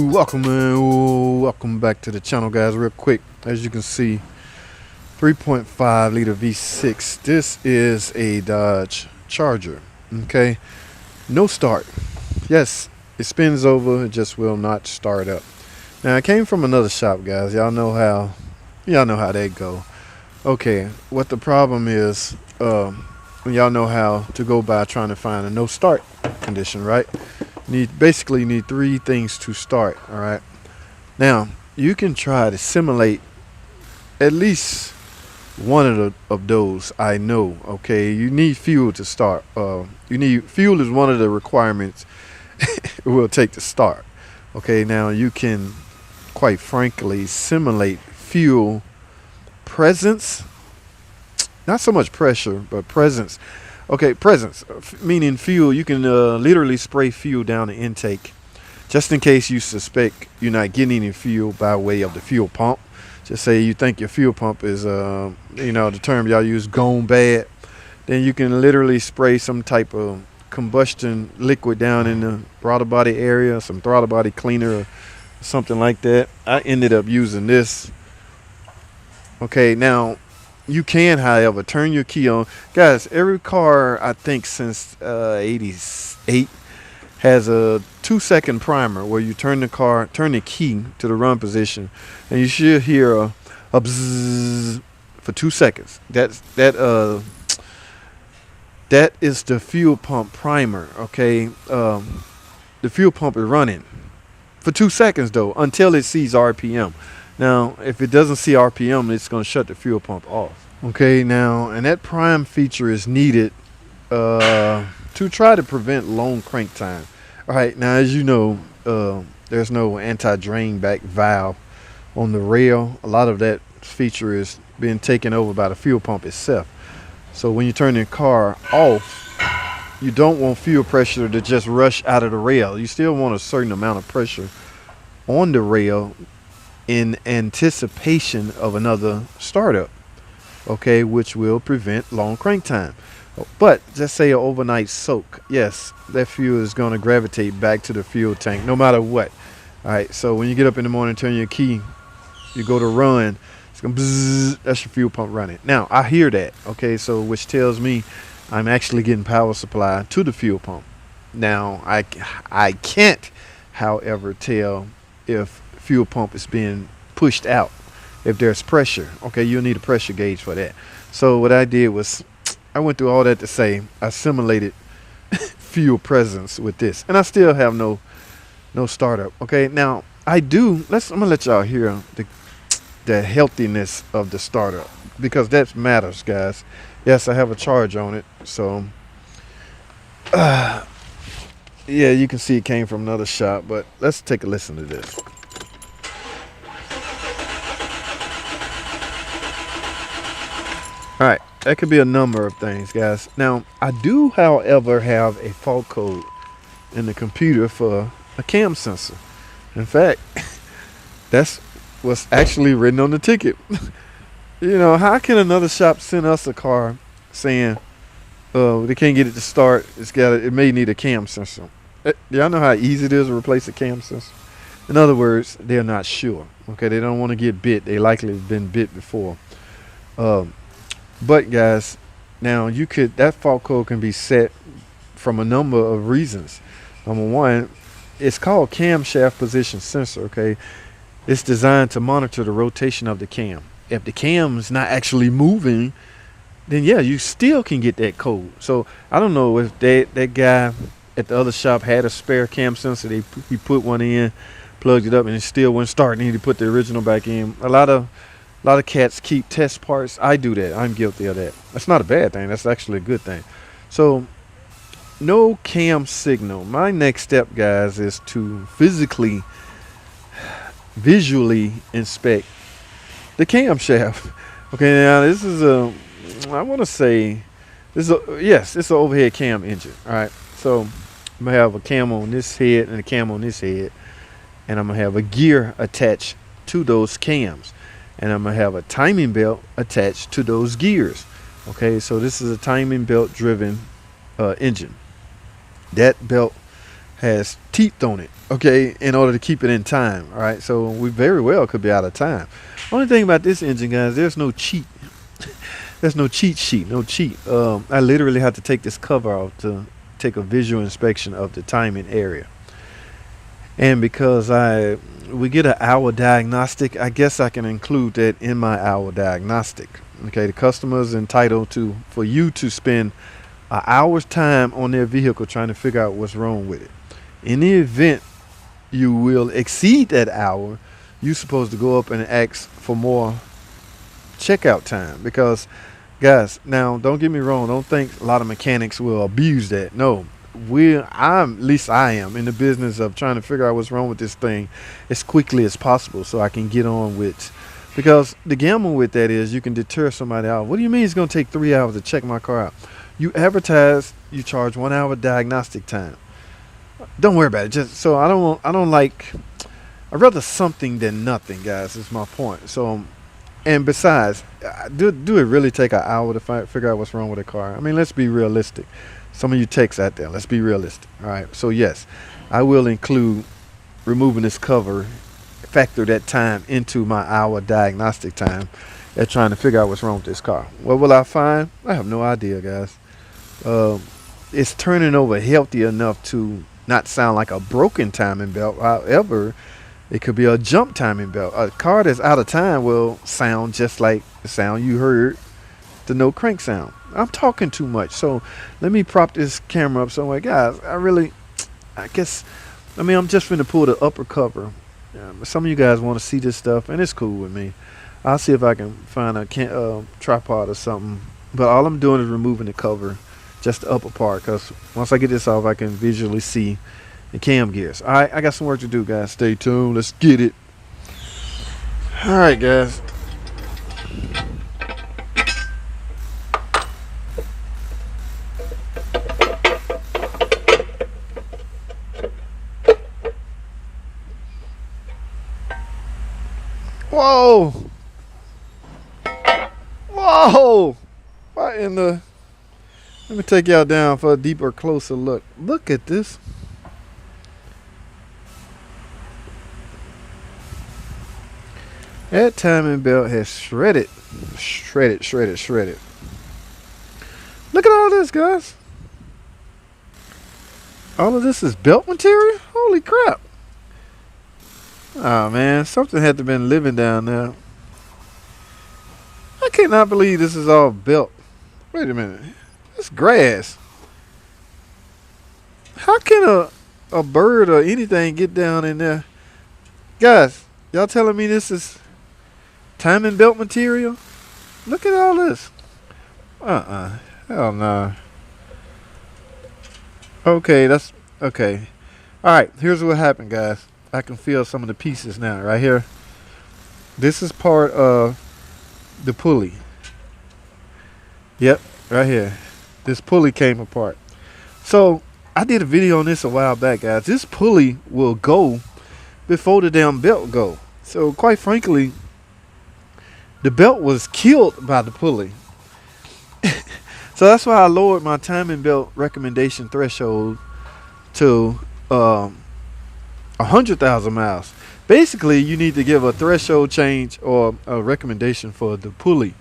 Welcome back to the channel, guys. Real quick, as you can see, 3.5 liter V6. This is a Dodge Charger. Okay, no start. Yes, it spins over, it just will not start up. Now, I came from another shop, guys. Y'all know how that go. Okay, what the problem is, y'all know how to go by trying to find a no start condition, right? Basically need three things to start. All right, now you can try to simulate at least one of those. I know. Okay, you need fuel to start. Fuel is one of the requirements it will take to start. Okay, now you can quite frankly simulate fuel presence, not so much pressure, but presence. Okay, presence, meaning fuel. You can literally spray fuel down the intake, just in case you suspect you're not getting any fuel by way of the fuel pump. Just say you think your fuel pump is, the term y'all use, gone bad. Then you can literally spray some type of combustion liquid down in the throttle body area, some throttle body cleaner or something like that. I ended up using this. Okay, now you can, however, turn your key on. Guys, every car, I think since 88, has a 2-second primer where you turn the key to the run position, and you should hear a bzzz for 2 seconds. That is the fuel pump primer, okay? The fuel pump is running for 2 seconds, though, until it sees RPM. Now, if it doesn't see RPM, it's going to shut the fuel pump off. Okay, now, and that prime feature is needed to try to prevent long crank time. All right, now, as you know, there's no anti-drain back valve on the rail. A lot of that feature is being taken over by the fuel pump itself. So when you turn your car off, you don't want fuel pressure to just rush out of the rail. You still want a certain amount of pressure on the rail in anticipation of another startup, okay, which will prevent long crank time. But just say an overnight soak, yes, that fuel is going to gravitate back to the fuel tank no matter what. All right, so when you get up in the morning, turn your key, you go to run, it's going to bzzz, that's your fuel pump running. Now, I hear that, okay, so which tells me I'm actually getting power supply to the fuel pump. Now, I can't, however, tell if fuel pump is being pushed out. If there's pressure, okay, you'll need a pressure gauge for that. So what I did was I went through all that to say I simulated fuel presence with this, and I still have no startup. Okay, now I'm gonna let y'all hear the healthiness of the startup, because that matters, guys. Yes, I have a charge on it, so yeah, you can see it came from another shop, but let's take a listen to this. All right, that could be a number of things, guys. Now, I do, however, have a fault code in the computer for a cam sensor. In fact, that's what's actually written on the ticket. You know, how can another shop send us a car saying they can't get it to start? It may need a cam sensor. Y'all know how easy it is to replace a cam sensor? In other words, they're not sure. Okay, they don't want to get bit. They likely have been bit before. But guys, now that fault code can be set from a number of reasons. Number one, it's called camshaft position sensor. Okay, it's designed to monitor the rotation of the cam. If the cam is not actually moving, then yeah, you still can get that code. So I don't know if that guy at the other shop had a spare cam sensor. He put one in, plugged it up, and it still wouldn't start. And he put the original back in. A lot of cats keep test parts. I do that. I'm guilty of that. That's not a bad thing. That's actually a good thing. So no cam signal. My next step, guys, is to visually inspect the camshaft. Okay, now this is it's an overhead cam engine. All right, so I'm gonna have a cam on this head and a cam on this head, and I'm gonna have a gear attached to those cams, and I'm gonna have a timing belt attached to those gears. Okay, so this is a timing belt driven engine. That belt has teeth on it, okay, in order to keep it in time. All right, so we very well could be out of time. Only thing about this engine, guys, there's no cheat. There's no cheat sheet, no cheat. I literally have to take this cover off to take a visual inspection of the timing area. And because we get an hour diagnostic, I guess I can include that in my hour diagnostic. Okay, the customer is entitled for you to spend an hour's time on their vehicle trying to figure out what's wrong with it. In the event you will exceed that hour, you're supposed to go up and ask for more checkout time. Because, guys, now don't get me wrong, don't think a lot of mechanics will abuse that. No, at least I am in the business of trying to figure out what's wrong with this thing as quickly as possible so I can get on with. Because the gamble with that is you can deter somebody out. What do you mean it's going to take 3 hours to check my car out? You advertise, you charge 1 hour diagnostic time. Don't worry about it. Just so I'd rather something than nothing, guys, is my point. So, and besides, do it really take an hour to figure out what's wrong with a car? I mean, let's be realistic. Some of you techs out there, let's be realistic. All right. So yes, I will include removing this cover, factor that time into my hour diagnostic time at trying to figure out what's wrong with this car. What will I find? I have no idea, guys. It's turning over healthy enough to not sound like a broken timing belt. However, it could be a jump timing belt. A car that's out of time will sound just like the sound you heard, the no crank sound. I'm talking too much, so let me prop this camera up somewhere. Guys, I'm just going to pull the upper cover. Some of you guys want to see this stuff, and it's cool with me. I'll see if I can find a tripod or something. But all I'm doing is removing the cover, just the upper part, because once I get this off, I can visually see the cam gears. All right, I got some work to do, guys. Stay tuned. Let's get it. All right, guys. Whoa! Whoa! What in the... Let me take y'all down for a deeper, closer look. Look at this. That timing belt has shredded. Shredded. Look at all this, guys. All of this is belt material? Holy crap. Oh man, something had to have been living down there. I cannot believe this is all belt. Wait a minute. It's grass. How can a bird or anything get down in there? Guys, y'all telling me this is timing belt material? Look at all this. Hell no. Okay, that's okay. Alright, here's what happened, guys. I can feel some of the pieces now, right here. This is part of the pulley. Yep, right here. This pulley came apart. So, I did a video on this a while back, guys. This pulley will go before the damn belt go. So, quite frankly, the belt was killed by the pulley. So, that's why I lowered my timing belt recommendation threshold to 100,000 miles. Basically, you need to give a threshold change or a recommendation for the pulley.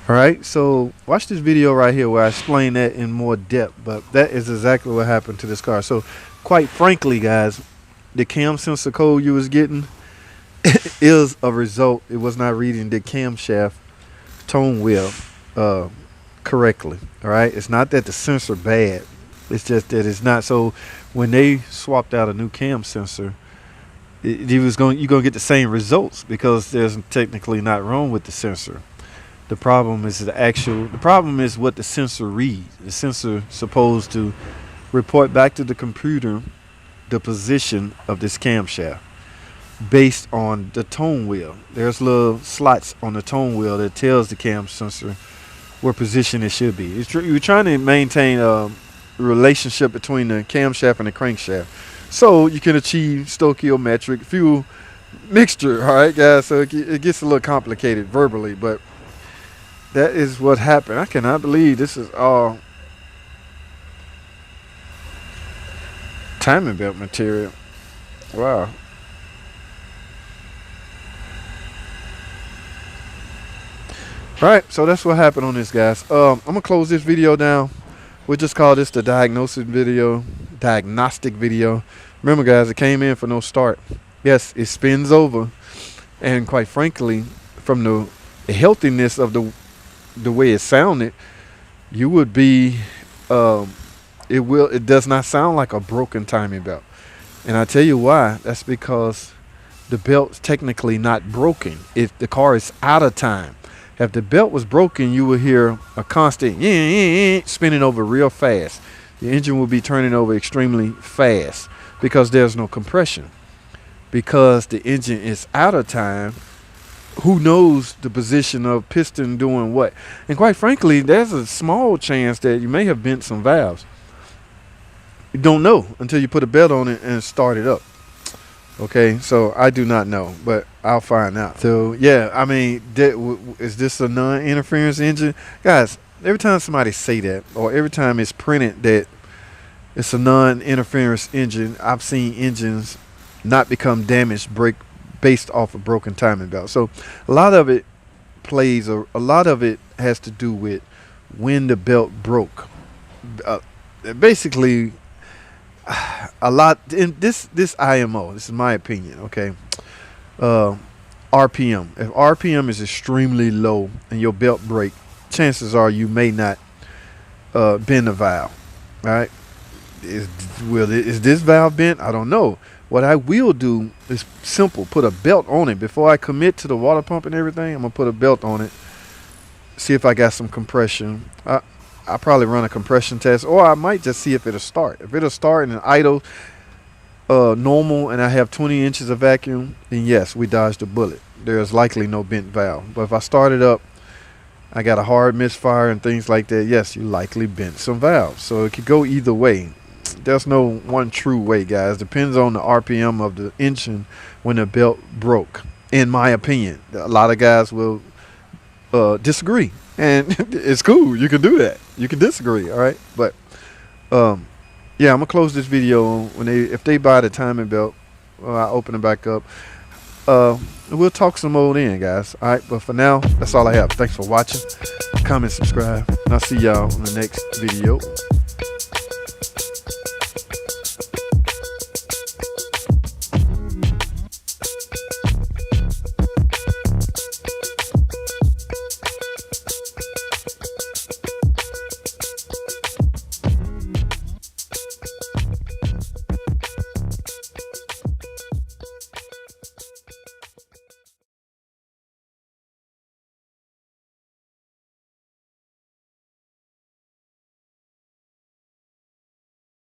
Alright, so watch this video right here where I explain that in more depth, but that is exactly what happened to this car. So, quite frankly, guys, the cam sensor code you was getting is a result. It was not reading the camshaft tone wheel correctly. Alright, it's not that the sensor bad. It's just that it's not. So when they swapped out a new cam sensor, you're gonna get the same results because there's technically not wrong with the sensor. The problem is the problem is what the sensor reads. The sensor supposed to report back to the computer the position of this camshaft based on the tone wheel. There's little slots on the tone wheel that tells the cam sensor what position it should be. You're trying to maintain a relationship between the camshaft and the crankshaft, so you can achieve stoichiometric fuel mixture. All right, guys. So it gets a little complicated verbally, but that is what happened. I cannot believe this is all. timing belt material. Wow. All right, so that's what happened on this, guys. I'm gonna close this video down. We'll just call this the diagnostic video. Remember, guys, it came in for no start. Yes, it spins over, and quite frankly, from the healthiness of the way it sounded, you would be. It does not sound like a broken timing belt, and I tell you why. That's because the belt's technically not broken. If the car is out of time. If the belt was broken, you will hear a constant spinning over real fast. The engine will be turning over extremely fast because there's no compression. Because the engine is out of time, who knows the position of piston doing what? And quite frankly, there's a small chance that you may have bent some valves. You don't know until you put a belt on it and start it up. Okay, so I do not know, but I'll find out. So yeah, I mean, is this a non-interference engine? Guys, every time somebody say that, or every time it's printed that it's a non-interference engine, I've seen engines not become damaged based off a broken timing belt. So a lot of it a lot of it has to do with when the belt broke. Basically, a lot in this IMO, this is my opinion, okay. RPM, if RPM is extremely low and your belt break, chances are you may not bend the valve. All right, is this valve bent? I don't know. What I will do is simple, put a belt on it before I commit to the water pump and everything. I'm gonna put a belt on it, see if I got some compression. I'll probably run a compression test, or I might just see if it'll start. If it'll start and idle normal and I have 20 inches of vacuum, then yes, we dodged a bullet. There's likely no bent valve. But if I start it up, I got a hard misfire and things like that, yes, you likely bent some valves. So it could go either way. There's no one true way, guys. Depends on the RPM of the engine when the belt broke, in my opinion. A lot of guys will disagree. And it's cool. You can do that. You can disagree, all right? But yeah, I'm gonna close this video if they buy the timing belt. I open it back up. We'll talk some more then, guys. All right, but for now, that's all I have. Thanks for watching. Comment, subscribe, and I'll see y'all in the next video.